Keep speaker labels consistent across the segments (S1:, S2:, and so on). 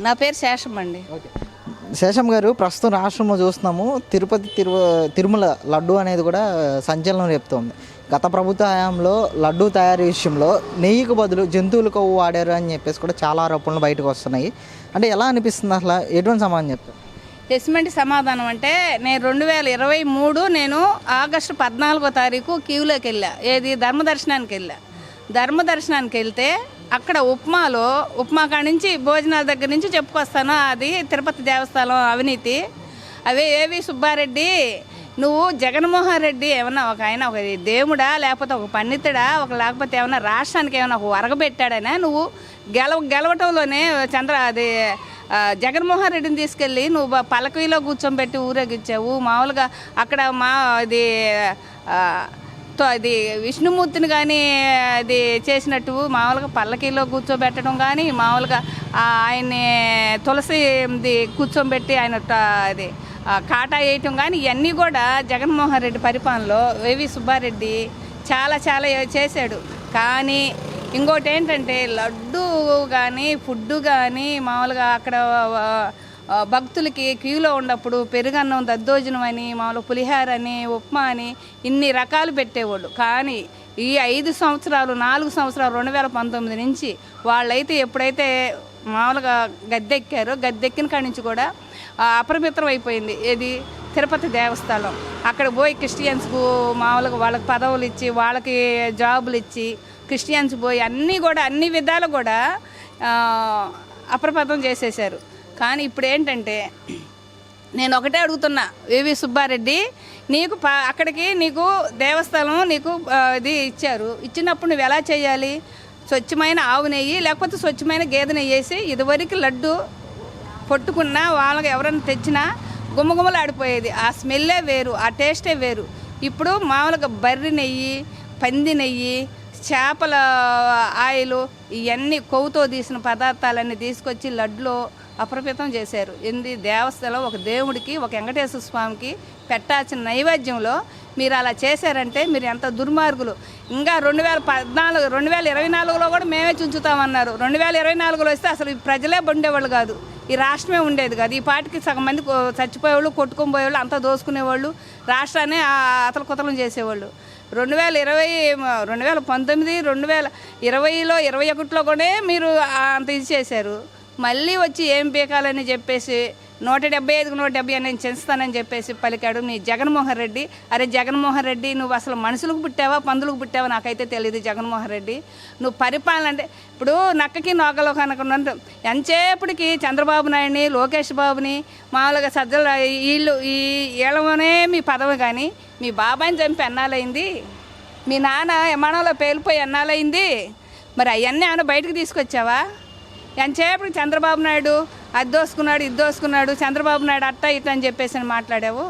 S1: నా పేరు శేషం అండి.
S2: ఓకే. శేషం గారు, ప్రస్తుతం రాష్ట్రంలో చూస్తున్నాము తిరుమల లడ్డు అనేది కూడా సంచలనం రేపుతోంది. గత ప్రభుత్వ హయాంలో లడ్డు తయారీ విషయంలో నెయ్యికి బదులు జంతువుల కొవ్వు వాడారు అని చెప్పేసి కూడా చాలా ఆరోపణలు బయటకు వస్తున్నాయి. అంటే ఎలా అనిపిస్తుంది, అసలు ఎటువంటి సమాధానం చెప్తారు?
S1: ఎస్మెంట్ సమాధానం అంటే నేను 2023 నేను ఆగస్టు 14వ తారీఖు క్యూలోకి వెళ్ళా. ఏది ధర్మదర్శనానికి వెళ్తే అక్కడ ఉప్మా కాడ నుంచి భోజనాల దగ్గర నుంచి చెప్పుకొస్తాను. అది తిరుపతి దేవస్థానం అవినీతి. ఏవి సుబ్బారెడ్డి, నువ్వు జగన్మోహన్ రెడ్డి ఏమన్నా ఒక దేవుడా, లేకపోతే ఒక పండితుడా, లేకపోతే ఏమన్నా రాష్ట్రానికి ఏమన్నా ఒక వరగబెట్టాడనే నువ్వు గెలవటంలోనే జగన్మోహన్ రెడ్డిని తీసుకెళ్ళి నువ్వు పల్లకీలో కూర్చోబెట్టి ఊరేగించావు. మామూలుగా అక్కడ అది విష్ణుమూర్తిని కానీ అది చేసినట్టు మామూలుగా పల్లకీలో కూర్చోబెట్టడం కానీ, మామూలుగా ఆయన్ని తులసి కూర్చోబెట్టి ఆయన అది కాటా వేయటం కానీ, ఇవన్నీ కూడా జగన్మోహన్ రెడ్డి పరిపాలనలో ఏవి సుబ్బారెడ్డి చాలా చాలా చేశాడు. కానీ ఇంకోటి ఏంటంటే లడ్డు కానీ ఫుడ్ కానీ మామూలుగా అక్కడ భక్తులకి క్యూలో ఉన్నప్పుడు పెరుగన్నం దద్దోజనం అని, మామూలుగా పులిహార అని, ఉప్మా అని ఇన్ని రకాలు పెట్టేవాళ్ళు. కానీ ఈ 4 సంవత్సరాలు 2019 నుంచి వాళ్ళైతే ఎప్పుడైతే మామూలుగా గద్దెక్కారో గద్దెక్కిన కాడి నుంచి కూడా అపరిమితం అయిపోయింది. ఏది తిరుపతి దేవస్థానం. అక్కడ పోయి క్రిస్టియన్స్కు మామూలుగా వాళ్ళకి పదవులు ఇచ్చి, వాళ్ళకి జాబులు ఇచ్చి, క్రిస్టియన్స్ పోయి అన్ని విధాలు కూడా అప్రమత్తం చేసేసారు. కానీ ఇప్పుడు ఏంటంటే నేను ఒకటే అడుగుతున్నా, ఏవి సుబ్బారెడ్డి, నీకు అక్కడికి నీకు దేవస్థానం నీకు ఇది ఇచ్చారు. ఇచ్చినప్పుడు నువ్వు ఎలా చేయాలి? స్వచ్ఛమైన ఆవు నెయ్యి లేకపోతే స్వచ్ఛమైన గేదె నెయ్యి వేసి, ఇదివరకు లడ్డు పొట్టుకున్నా వాళ్ళకి ఎవరైనా తెచ్చినా గుమ్మగుమ్మలు ఆడిపోయేది. ఆ స్మెల్లే వేరు, ఆ టేస్టే వేరు. ఇప్పుడు మామూలుగా బర్రె నెయ్యి, పంది నెయ్యి, చేపల ఆయిలు, ఇవన్నీ కొవ్వుతో తీసిన పదార్థాలన్నీ తీసుకొచ్చి లడ్డులో అప్రమితం చేశారు. దేవస్థానం ఒక దేవుడికి, ఒక వెంకటేశ్వర స్వామికి పెట్టాల్సిన నైవేద్యంలో మీరు అలా చేశారంటే మీరు ఎంత దుర్మార్గులు. ఇంకా 2024లో కూడా మేమే చుంచుతామన్నారు. 2024లో వస్తే అసలు ప్రజలే ఉండేవాళ్ళు కాదు, ఈ రాష్ట్రమే ఉండేది కాదు. ఈ పాటికి సగం మంది చచ్చిపోయేవాళ్ళు, కొట్టుకొని పోయేవాళ్ళు, అంతా దోసుకునేవాళ్ళు, రాష్ట్రాన్ని అతలు కుతలం చేసేవాళ్ళు. 2019, 2020లో 2021లో కూడా మీరు అంత ఇది చేశారు. మళ్ళీ వచ్చి ఏం పీకాలని చెప్పేసి 175కు 170 నేను చేస్తానని చెప్పేసి పలికాడు నీ జగన్మోహన్ రెడ్డి. అరే జగన్మోహన్ రెడ్డి, నువ్వు అసలు మనుషులకు పుట్టావా పందులకు పుట్టావా నాకైతే తెలియదు. జగన్మోహన్ రెడ్డి, నువ్వు పరిపాలన అంటే ఇప్పుడు నక్కకి నోకలో కనుక ఎంతసేపటికి చంద్రబాబు నాయుడిని, లోకేష్ బాబుని, మామూలుగా సజ్జల వీళ్ళలోనే మీ పదవి. కానీ మీ బాబాయిని చంపి ఎన్నాలైంది, మీ నాన్న విమానంలో పేలిపోయి ఎన్నాలైంది, మరి అవన్నీ ఏమైనా బయటకు తీసుకొచ్చావా? ఎంతసేపటికి చంద్రబాబు నాయుడు అది దోసుకున్నాడు, ఇది దోసుకున్నాడు, చంద్రబాబు నాయుడు అట్ట ఇట్ట అని చెప్పేసి మాట్లాడావు.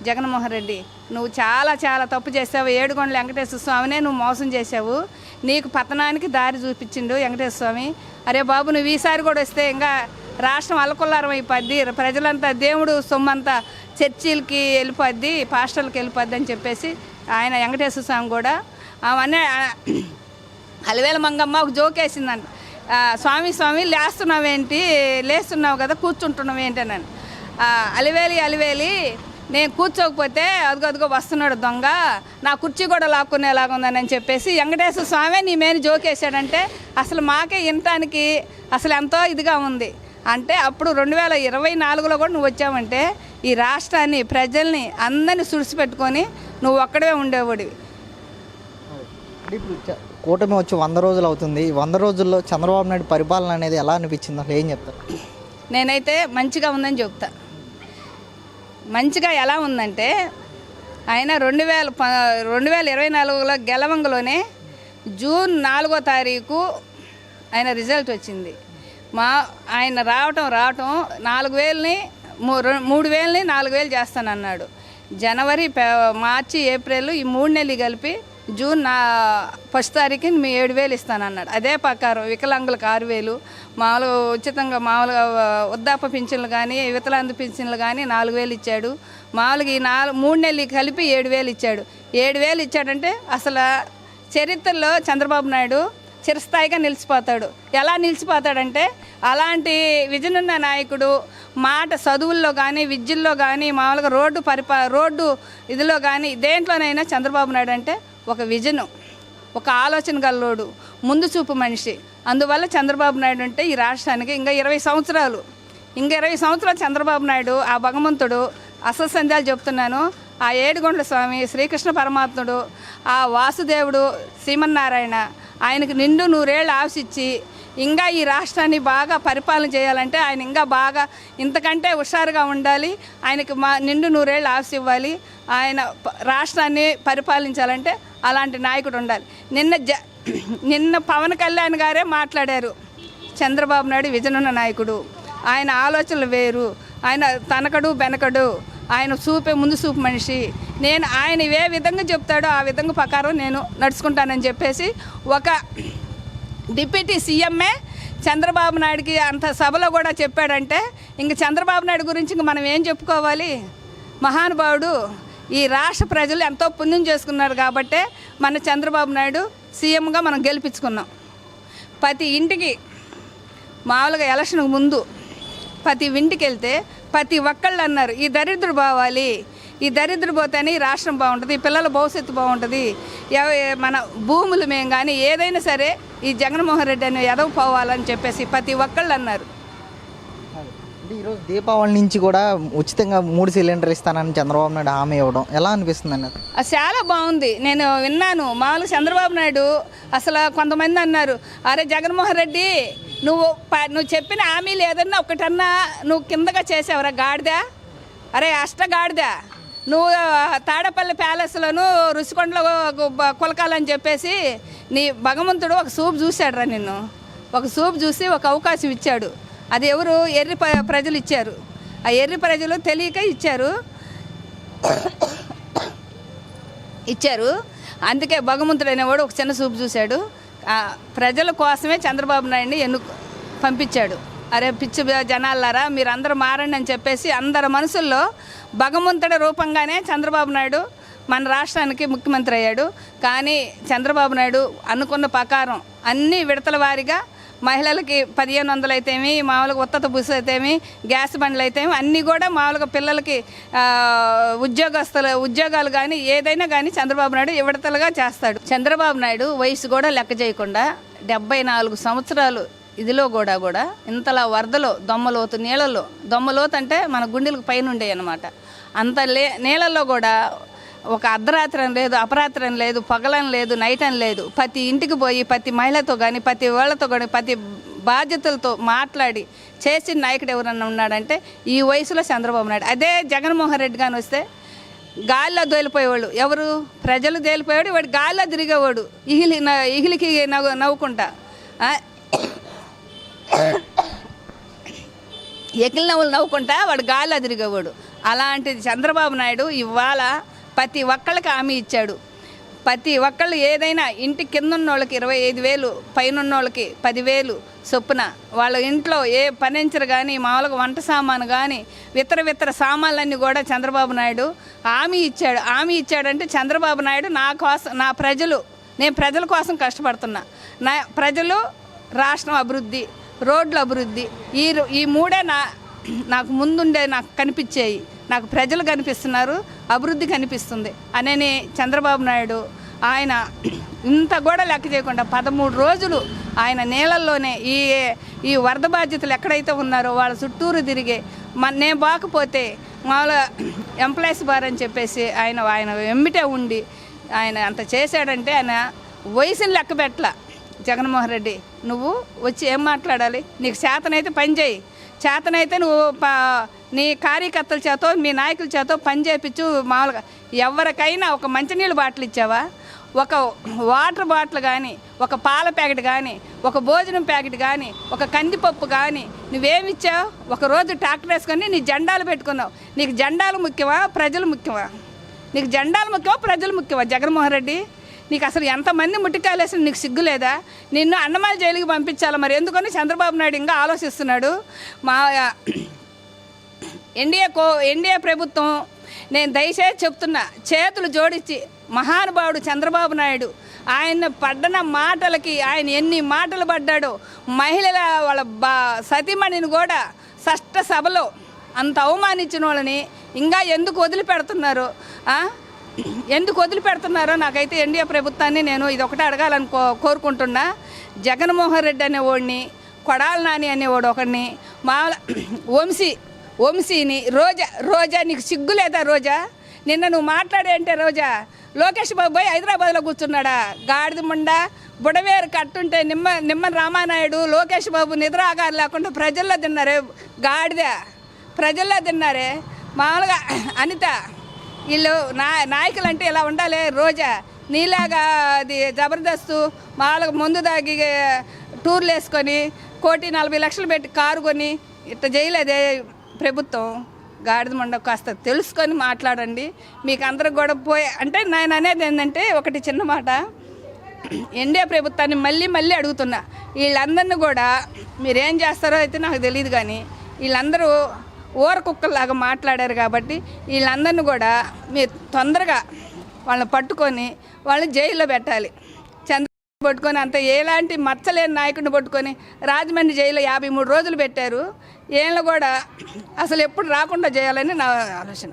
S1: జగన్మోహన్ రెడ్డి, నువ్వు చాలా చాలా తప్పు చేసావు. ఏడుకొండల వెంకటేశ్వర స్వామినే నువ్వు మోసం చేసావు. నీకు పతనానికి దారి చూపించిండు వెంకటేశ్వర స్వామి. అరే బాబు, నువ్వు ఈసారి కూడా వస్తే ఇంకా రాష్ట్రం అల్లకొల్లారం అయిపోద్ది, ప్రజలంతా దేవుడు సొమ్మంతా చర్చిలకి వెళ్ళిపోద్ది, పాస్టర్లకి వెళ్ళిపోద్ది అని చెప్పేసి ఆయన వెంకటేశ్వర స్వామి కూడా అవన్నీ అలివేల మంగమ్మ ఒక జోకేసిందంట. స్వామి లేస్తున్నావు కదా, కూర్చుంటున్నావు ఏంటనని. అలివేలి నేను కూర్చోకపోతే అదిగో వస్తున్నాడు దొంగ, నా కుర్చీ కూడా లాక్కునేలాగా ఉందని చెప్పేసి వెంకటేశ్వర స్వామి నీ మీద జోకేశాడంటే అసలు మాకే వినటానికి అసలు ఎంతో ఇదిగా ఉంది. అంటే అప్పుడు 2024లో కూడా నువ్వు వచ్చావంటే ఈ రాష్ట్రాన్ని, ప్రజల్ని అందరినీ సుడిచిపెట్టుకొని నువ్వు ఒక్కడే ఉండేవాడివి.
S2: కూటమి వచ్చి 100 రోజులు అవుతుంది. 100 రోజుల్లో చంద్రబాబు నాయుడు పరిపాలన అనేది ఎలా అనిపించింది, అసలు ఏం చెప్తారు?
S1: నేనైతే మంచిగా ఉందని చెప్తా. మంచిగా ఎలా ఉందంటే ఆయన 2024లో గెలవంగలోనే జూన్ 4వ తారీఖు ఆయన రిజల్ట్ వచ్చింది. ఆయన రావటం 4,000ని 3,000ని 4,000 చేస్తానన్నాడు. జనవరి, మార్చి, ఏప్రిల్ ఈ 3 నెలలు కలిపి జూన్ 1వ తారీఖు 7,000 ఇస్తానన్నాడు. అదే ప్రకారం వికలాంగులకు 6,000, మామూలుగా ఉచితంగా మామూలుగా వృద్ధాప్య పింఛన్లు కానీ, వికలాంగు పింఛన్లు కానీ 4,000 ఇచ్చాడు. మామూలుగా ఈ 3 నెలలు కలిపి 7,000 ఇచ్చాడు. 7,000 ఇచ్చాడంటే అసలు చరిత్రలో చంద్రబాబు నాయుడు చిరస్థాయిగా నిలిచిపోతాడు. ఎలా నిలిచిపోతాడంటే అలాంటి విజన్ ఉన్న నాయకుడు మాట చదువుల్లో కానీ విద్యల్లో కానీ మామూలుగా రోడ్డు ఇదిలో కానీ దేంట్లోనైనా చంద్రబాబు నాయుడు అంటే ఒక విజను, ఒక ఆలోచన గల్లోడు, ముందు చూపు మనిషి. అందువల్ల చంద్రబాబు నాయుడు అంటే ఈ రాష్ట్రానికి ఇంకా 20 సంవత్సరాలు చంద్రబాబు నాయుడు ఆ భగవంతుడు అసలు సంధ్యాలు చెప్తున్నాను. ఆ ఏడుగొండల స్వామి, శ్రీకృష్ణ పరమాత్ముడు, ఆ వాసుదేవుడు, శ్రీమన్నారాయణ ఆయనకు నిండు 100 ఏళ్ళు ఆశిచ్చి ఇంకా ఈ రాష్ట్రాన్ని బాగా పరిపాలన చేయాలంటే ఆయన ఇంకా బాగా ఇంతకంటే హుషారుగా ఉండాలి. ఆయనకి నిండు 100 ఏళ్ళు ఆశ ఇవ్వాలి. ఆయన రాష్ట్రాన్ని పరిపాలించాలంటే అలాంటి నాయకుడు ఉండాలి. నిన్న పవన్ కళ్యాణ్ గారే మాట్లాడారు, చంద్రబాబు నాయుడు విజనున్న నాయకుడు, ఆయన ఆలోచనలు వేరు, ఆయన తనకడు బెనకడు, ఆయన ముందు చూపు మనిషి, నేను ఆయన ఏ విధంగా చెప్తాడో ఆ విధంగా ప్రకారం నేను నడుచుకుంటానని చెప్పేసి ఒక డిప్యూటీ సీఎంఏ చంద్రబాబు నాయుడికి అంత సభలో కూడా చెప్పాడంటే ఇంక చంద్రబాబు నాయుడు గురించి ఇంక మనం ఏం చెప్పుకోవాలి? మహానుభావుడు. ఈ రాష్ట్ర ప్రజలు ఎంతో పుణ్యం చేసుకున్నారు కాబట్టే మన చంద్రబాబు నాయుడు సీఎంగా మనం గెలిపించుకున్నాం. ప్రతి ఇంటికి మామూలుగా ఎలక్షన్కు ముందు ప్రతి ఇంటికి వెళ్తే ప్రతి ఒక్కళ్ళు అన్నారు ఈ దరిద్రుడు పోవాలి, ఈ దరిద్రుడు పోతేనే ఈ రాష్ట్రం బాగుంటుంది, ఈ పిల్లల భవిష్యత్తు బాగుంటుంది, మన భూములు మేము కానీ ఏదైనా సరే ఈ జగన్మోహన్ రెడ్డి అనే ఎదవ పోవాలని చెప్పేసి ప్రతి ఒక్కళ్ళు అన్నారు.
S2: అంటే ఈరోజు దీపావళి నుంచి కూడా ఉచితంగా 3 సిలిండర్ ఇస్తానని చంద్రబాబు నాయుడు హామీ ఇవ్వడం ఎలా అనిపిస్తుంది అన్నారు?
S1: అది చాలా బాగుంది. నేను విన్నాను. మామూలుగా చంద్రబాబు నాయుడు అసలు కొంతమంది అన్నారు, అరే జగన్మోహన్ రెడ్డి నువ్వు చెప్పిన హామీలు ఏదన్నా ఒకటన్నా నువ్వు కిందగా చేసావురా గాడిదా, అరే అష్టగాడిదా, నువ్వు తాడపల్లి ప్యాలెస్లను రుషికొండలో కొలకాలని చెప్పేసి నీ భగవంతుడు ఒక సూప్ చూశాడురా, నిన్ను ఒక సూప్ చూసి ఒక అవకాశం ఇచ్చాడు. అది ఎవరు? ఎర్రి ప్రజలు ఇచ్చారు. ఆ ఎర్రి ప్రజలు తెలియక ఇచ్చారు. అందుకే భగవంతుడు అనేవాడు ఒక చిన్న సూపు చూశాడు. ప్రజల కోసమే చంద్రబాబు నాయుడిని పంపించాడు. అరే పిచ్చి జనాలారా మీరు అందరూ మారండి అని చెప్పేసి అందరి మనసుల్లో భగవంతుడి రూపంగానే చంద్రబాబు నాయుడు మన రాష్ట్రానికి ముఖ్యమంత్రి అయ్యాడు. కానీ చంద్రబాబు నాయుడు అనుకున్న ప్రకారం అన్ని విడతల వారీగా మహిళలకి 1500 అయితేమి, మామూలుగా ఉత్తత బుస్ అయితేమి, గ్యాస్ బండ్లు అయితేమి అన్నీ కూడా మామూలుగా పిల్లలకి ఉద్యోగాలు కానీ ఏదైనా కానీ చంద్రబాబు నాయుడు విడతలుగా చేస్తాడు. చంద్రబాబు నాయుడు వయసు కూడా లెక్క చేయకుండా 74 సంవత్సరాలు ఇదిలో కూడా ఇంతలా వరదలో దొమ్మలోతు నీళ్ళలో, దొమ్మలోతు అంటే మన గుండెలకు పైన ఉండే అనమాట, అంత నీళ్ళల్లో కూడా ఒక అర్ధరాత్రి అని లేదు, అపరాత్రి అని లేదు, పగలని లేదు, నైట్ అని లేదు, ప్రతి ఇంటికి పోయి ప్రతి మహిళతో కానీ ప్రతి వాళ్ళతో కానీ ప్రతి బాధ్యతలతో మాట్లాడి చేసిన నాయకుడు ఎవరన్నా ఉన్నాడంటే ఈ వయసులో చంద్రబాబు నాయుడు. అదే జగన్మోహన్ రెడ్డి కానీ వస్తే గాలిలో తేలిపోయేవాళ్ళు, ఎవరు? ప్రజలు తేలిపోయాడు, వాడు గాలిలో తిరిగేవాడు, ఇహిలికి నవ్వుకుంటా ఎకిలి నవ్వులు నవ్వుకుంటా వాడు గాలిలో తిరిగేవాడు. అలాంటిది చంద్రబాబు నాయుడు ఇవాళ ప్రతి ఒక్కళ్ళకి హామీ ఇచ్చాడు. ప్రతి ఒక్కళ్ళు ఏదైనా ఇంటి కింద ఉన్న వాళ్ళకి 25,000, పైన ఉన్న వాళ్ళకి 10,000 చొప్పున వాళ్ళ ఇంట్లో ఏ ఫర్నిచర్ కానీ మామూలుగా వంట సామాను కానీ ఇతర సామాన్లన్నీ కూడా చంద్రబాబు నాయుడు హామీ ఇచ్చాడు. హామీ ఇచ్చాడంటే చంద్రబాబు నాయుడు నేను ప్రజల కోసం కష్టపడుతున్నా, నా ప్రజలు, రాష్ట్రం అభివృద్ధి, రోడ్ల అభివృద్ధి, ఈ మూడే నాకు ముందుండే నాకు కనిపించేయి. నాకు ప్రజలు కనిపిస్తున్నారు, అభివృద్ధి కనిపిస్తుంది అనని చంద్రబాబు నాయుడు ఆయన ఇంత కూడా లెక్క చేయకుండా 13 రోజులు ఆయన నీళ్ళల్లోనే ఈ వరద బాధ్యతలు ఎక్కడైతే ఉన్నారో వాళ్ళ చుట్టూరు తిరిగి నేను బాకపోతే మామూలుగా ఎంప్లాయీస్ బార్ అని చెప్పేసి ఆయన వెంబిటే ఉండి ఆయన అంత చేశాడంటే ఆయన వయసుని లెక్క పెట్టలా. జగన్మోహన్ రెడ్డి నువ్వు వచ్చి ఏం మాట్లాడాలి? నీకు చేతనైతే పని చేయి, చేతనైతే నువ్వు నీ కార్యకర్తల చేతో మీ నాయకుల చేతో పని చేయించు. మామూలుగా ఎవరికైనా ఒక మంచినీళ్ళు బాటిల్ ఇచ్చావా? ఒక వాటర్ బాటిల్ కానీ, ఒక పాల ప్యాకెట్ కానీ, ఒక భోజనం ప్యాకెట్ కానీ, ఒక కందిపప్పు కానీ నువ్వేమిచ్చావు? ఒకరోజు ట్రాక్టర్ వేసుకొని నీ జెండాలు పెట్టుకున్నావు. నీకు జెండాలు ముఖ్యమా, ప్రజలు ముఖ్యమా? నీకు జెండాలు ముఖ్యమా, ప్రజలు ముఖ్యమా? జగన్మోహన్ రెడ్డి నీకు అసలు ఎంతమంది ముట్టికాయలు వేసిన నీకు సిగ్గు లేదా? నిన్ను అన్నమయ్య జైలుకి పంపించాలి. మరి ఎందుకని చంద్రబాబు నాయుడు ఇంకా ఆలోచిస్తున్నాడు? మా ఎన్డీఏ ప్రభుత్వం నేను దయచేసి చెప్తున్నా, చేతులు జోడించి మహానుభావుడు చంద్రబాబు నాయుడు ఆయన పడ్డన మాటలకి ఆయన ఎన్ని మాటలు పడ్డాడో మహిళల వాళ్ళ సతీమణిని కూడా షష్ఠ సభలో అంత అవమానించిన వాళ్ళని ఇంకా ఎందుకు వదిలిపెడుతున్నారు ఎందుకు వదిలిపెడుతున్నారో నాకైతే ఎన్డీఏ ప్రభుత్వాన్ని నేను ఇది ఒకటే అడగాలని కోరుకుంటున్నా. జగన్మోహన్ రెడ్డి అనేవాడిని, కొడాల నాని అనేవాడు ఒకడిని, మా వంశీని రోజా నీకు సిగ్గు లేదా రోజా? నిన్న నువ్వు మాట్లాడే అంటే రోజా లోకేష్ బాబు పోయి హైదరాబాద్లో కూర్చున్నాడా? గాడిద ముండా బుడవేరు కట్టుంటే నిమ్మ రామానాయుడు లోకేష్ బాబు నిద్ర ఆగారు లేకుండా ప్రజల్లో తిన్నారే, గాడిద ప్రజల్లో తిన్నారే. మామూలుగా అనిత వీళ్ళు నాయకులు అంటే ఇలా ఉండాలి. రోజా నీలాగా అది జబర్దస్తు మామూలుగా ముందు దాగి టూర్లు వేసుకొని 1,40,00,000 పెట్టి కారు కొని ఇట్లా చేయలేదే ప్రభుత్వం. గాడిద మండ కాస్త తెలుసుకొని మాట్లాడండి. మీకు అందరికి కూడా అంటే నేను అనేది ఏంటంటే ఒకటి చిన్న మాట, ఎన్డీఏ ప్రభుత్వాన్ని మళ్ళీ అడుగుతున్నా, వీళ్ళందరినీ కూడా మీరేం చేస్తారో అయితే నాకు తెలియదు, కానీ వీళ్ళందరూ ఊర కుక్కల్లాగా మాట్లాడారు కాబట్టి వీళ్ళందరినీ కూడా మీరు తొందరగా వాళ్ళని పట్టుకొని వాళ్ళని జైల్లో పెట్టాలి. చంద్రబాబు పట్టుకొని అంత ఎలాంటి మచ్చలేని నాయకుడిని పట్టుకొని రాజమండ్రి జైల్లో 53 రోజులు పెట్టారు. వీళ్ళు కూడా అసలు ఎప్పుడు రాకుండా చేయాలని నా ఆలోచన.